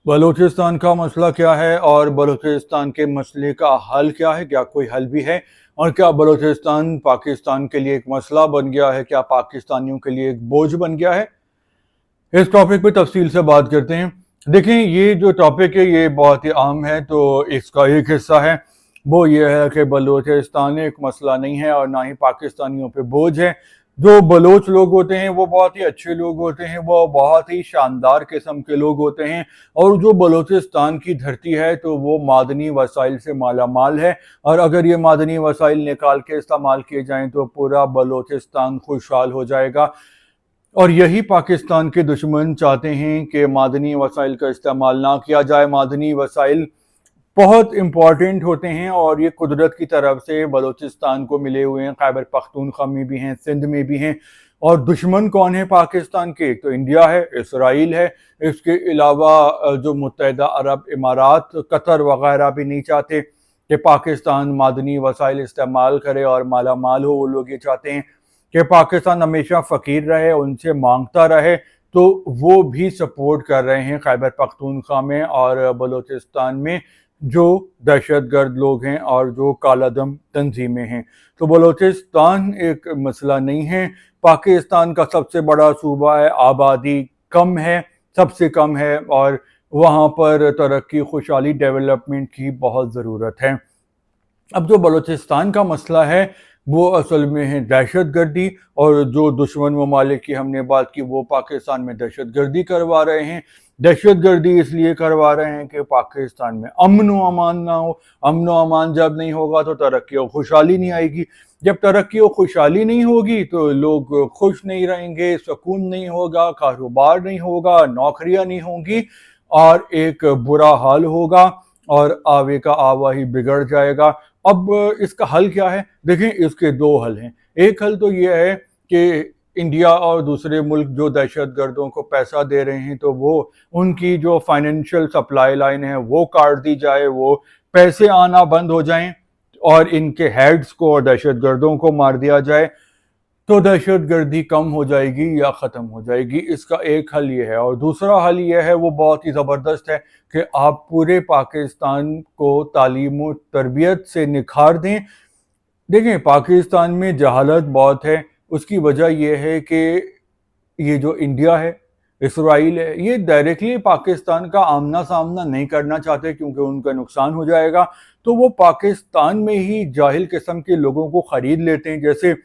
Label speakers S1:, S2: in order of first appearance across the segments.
S1: बलूचिस्तान का मसला क्या है और बलूचिस्तान के मसले का हल क्या है? क्या कोई हल भी है? और क्या बलूचिस्तान पाकिस्तान के लिए एक मसला बन गया है? क्या पाकिस्तानियों के लिए एक बोझ बन गया है? इस टॉपिक पे तफसील से बात करते हैं। देखें, ये जो टॉपिक है ये बहुत ही आम है, तो इसका एक हिस्सा है वो ये है कि बलूचिस्तान एक मसला नहीं है और ना ही पाकिस्तानियों पे बोझ है। जो बलोच लोग होते हैं वो बहुत ही अच्छे लोग होते हैं, वो बहुत ही शानदार किस्म के लोग होते हैं। और जो बलूचिस्तान की धरती है तो वो मादनी वसाइल से माला माल है, और अगर ये मादनी वसाइल निकाल के इस्तेमाल किए जाएं तो पूरा बलूचिस्तान खुशहाल हो जाएगा। और यही पाकिस्तान के दुश्मन चाहते हैं कि मादनी वसाइल का इस्तेमाल ना किया जाए। मादनी वसाइल बहुत इम्पॉर्टेंट होते हैं और ये कुदरत की तरफ से बलूचिस्तान को मिले हुए हैं। खैबर पख्तूनख्वा में भी हैं, सिंध में भी हैं। और दुश्मन कौन है पाकिस्तान के? एक तो इंडिया है, इसराइल है, इसके अलावा जो मुत्तहिदा अरब इमारात, कतर वगैरह भी नहीं चाहते कि पाकिस्तान मादनी वसाइल इस्तेमाल करे और माला माल हो। वो लोग ये चाहते हैं कि पाकिस्तान हमेशा फ़कीर रहे, उनसे मांगता रहे। तो वो भी सपोर्ट कर रहे हैं खैबर पख्तूनख्वा में और बलूचिस्तान में जो दहशतगर्द लोग हैं और जो कालादम तंजीमें हैं। तो बलूचिस्तान एक मसला नहीं है। पाकिस्तान का सबसे बड़ा सूबा है, आबादी कम है, सबसे कम है, और वहाँ पर तरक्की, खुशहाली, डेवलपमेंट की बहुत ज़रूरत है। अब जो बलूचिस्तान का मसला है वो असल में है दहशतगर्दी, और जो दुश्मन ममालिक की हमने बात की वो पाकिस्तान में दहशतगर्दी करवा रहे हैं। दहशतगर्दी इसलिए करवा रहे हैं कि पाकिस्तान में अमन व अमान ना हो। अमन व अमान जब नहीं होगा तो तरक्की और खुशहाली नहीं आएगी। जब तरक्की और खुशहाली नहीं होगी तो लोग खुश नहीं रहेंगे, सुकून नहीं होगा, कारोबार नहीं होगा, नौकरियां नहीं होंगी, और एक बुरा हाल होगा और आवे का आवा ही बिगड़ जाएगा। अब इसका हल क्या है? देखें, इसके दो हल हैं। एक हल तो ये है कि इंडिया और दूसरे मुल्क जो दहशतगर्दों को पैसा दे रहे हैं तो वो उनकी जो फाइनेंशियल सप्लाई लाइन है वो काट दी जाए, वो पैसे आना बंद हो जाएं और इनके हेड्स को और दहशतगर्दों को मार दिया जाए, तो दहशतगर्दी कम हो जाएगी या ख़त्म हो जाएगी। इसका एक हल ये है। और दूसरा हल ये है, वो बहुत ही ज़बरदस्त है, कि आप पूरे पाकिस्तान को तालीम और तरबियत से निखार दें। देखें, पाकिस्तान में जहालत बहुत है। उसकी वजह यह है कि ये जो इंडिया है, इसराइल है, ये डायरेक्टली पाकिस्तान का आमना सामना नहीं करना चाहते क्योंकि उनका नुकसान हो जाएगा। तो वो पाकिस्तान में ही जाहिल किस्म के लोगों को ख़रीद लेते हैं। जैसे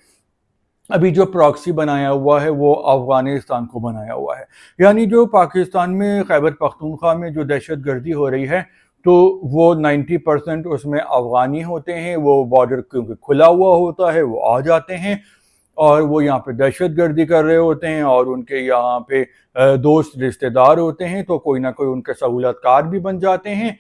S1: अभी जो प्रॉक्सी बनाया हुआ है वो अफगानिस्तान को बनाया हुआ है, यानी जो पाकिस्तान में खैबर पख्तूनख्वा में जो दहशतगर्दी हो रही है तो वो 90% उसमें अफगानी होते हैं। वो बॉर्डर क्योंकि खुला हुआ होता है वो आ जाते हैं और वो यहाँ पे दहशतगर्दी कर रहे होते हैं, और उनके यहाँ पे दोस्त रिश्तेदार होते हैं तो कोई ना कोई उनके सहूलतकार भी बन जाते हैं,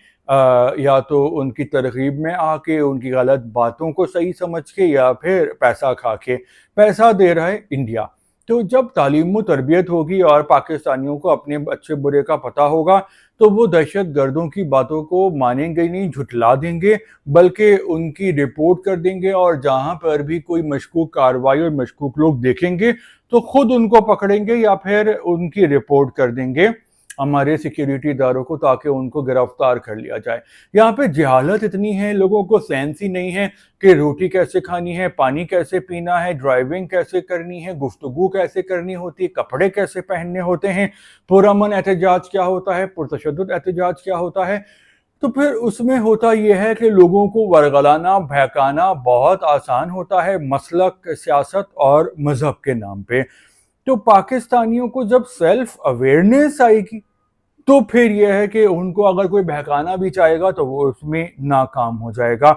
S1: या तो उनकी तरगीब में आके, उनकी गलत बातों को सही समझ के, या फिर पैसा खा के। पैसा दे रहा है इंडिया। तो जब तालीम व तरबियत होगी और पाकिस्तानियों को अपने अच्छे बुरे का पता होगा तो वो दहशत गर्दों की बातों को मानेंगे नहीं, झुठला देंगे, बल्कि उनकी रिपोर्ट कर देंगे। और जहाँ पर भी कोई मशकूक कार्रवाई और मशकूक लोग देखेंगे तो खुद उनको पकड़ेंगे या फिर उनकी रिपोर्ट कर देंगे हमारे सिक्योरिटी इदारों को, ताकि उनको गिरफ्तार कर लिया जाए। यहाँ पे जहालत इतनी है, लोगों को सेंस ही नहीं है कि रोटी कैसे खानी है, पानी कैसे पीना है, ड्राइविंग कैसे करनी है, गुफ्तगू कैसे करनी होती है, कपड़े कैसे पहनने होते हैं, पुरअमन एहतजाज क्या होता है, पुरतशद्दुद एहतजाज क्या होता है। तो फिर उसमें होता यह है कि लोगों को वरगलाना, बहकाना बहुत आसान होता है मसलक, सियासत और मजहब के नाम पे। तो पाकिस्तानियों को जब सेल्फ अवेयरनेस आएगी तो फिर यह है कि उनको अगर कोई बहकाना भी चाहेगा तो वो उसमें नाकाम हो जाएगा।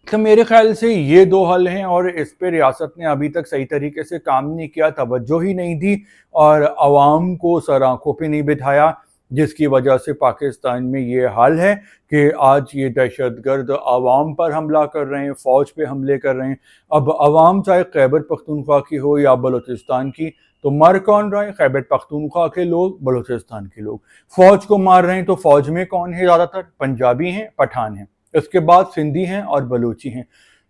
S1: तो मेरे ख्याल से ये दो हल हैं, और इस पे रियासत ने अभी तक सही तरीके से काम नहीं किया, तवज्जो ही नहीं दी और आवाम को सर आंखों पे नहीं बिठाया, जिसकी वजह से पाकिस्तान में ये हाल है कि आज ये दहशतगर्द आवाम पर हमला कर रहे हैं, फ़ौज पे हमले कर रहे हैं। अब आवाम चाहे खैबर पख्तूनख्वा की हो या बलूचिस्तान की, तो मर कौन रहा है? खैबर पख्तूनख्वा के लोग, बलूचिस्तान के लोग। फ़ौज को मार रहे हैं तो फ़ौज में कौन है? ज़्यादातर पंजाबी हैं, पठान हैं, इसके बाद सिंधी हैं और बलूची हैं।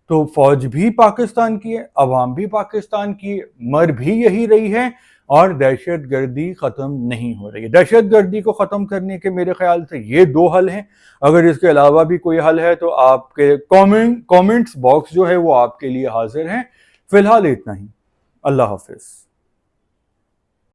S1: तो फौज भी पाकिस्तान की है, अवाम भी पाकिस्तान की है, मर भी यही रही है, اور دہشت گردی ختم نہیں ہو رہی ہے۔ دہشت گردی کو ختم کرنے کے میرے خیال سے یہ 2 حل ہیں، اگر اس کے علاوہ بھی کوئی حل ہے تو آپ کے کامنٹس باکس جو ہے وہ آپ کے لیے حاضر ہیں۔ فی الحال اتنا ہی، اللہ حافظ۔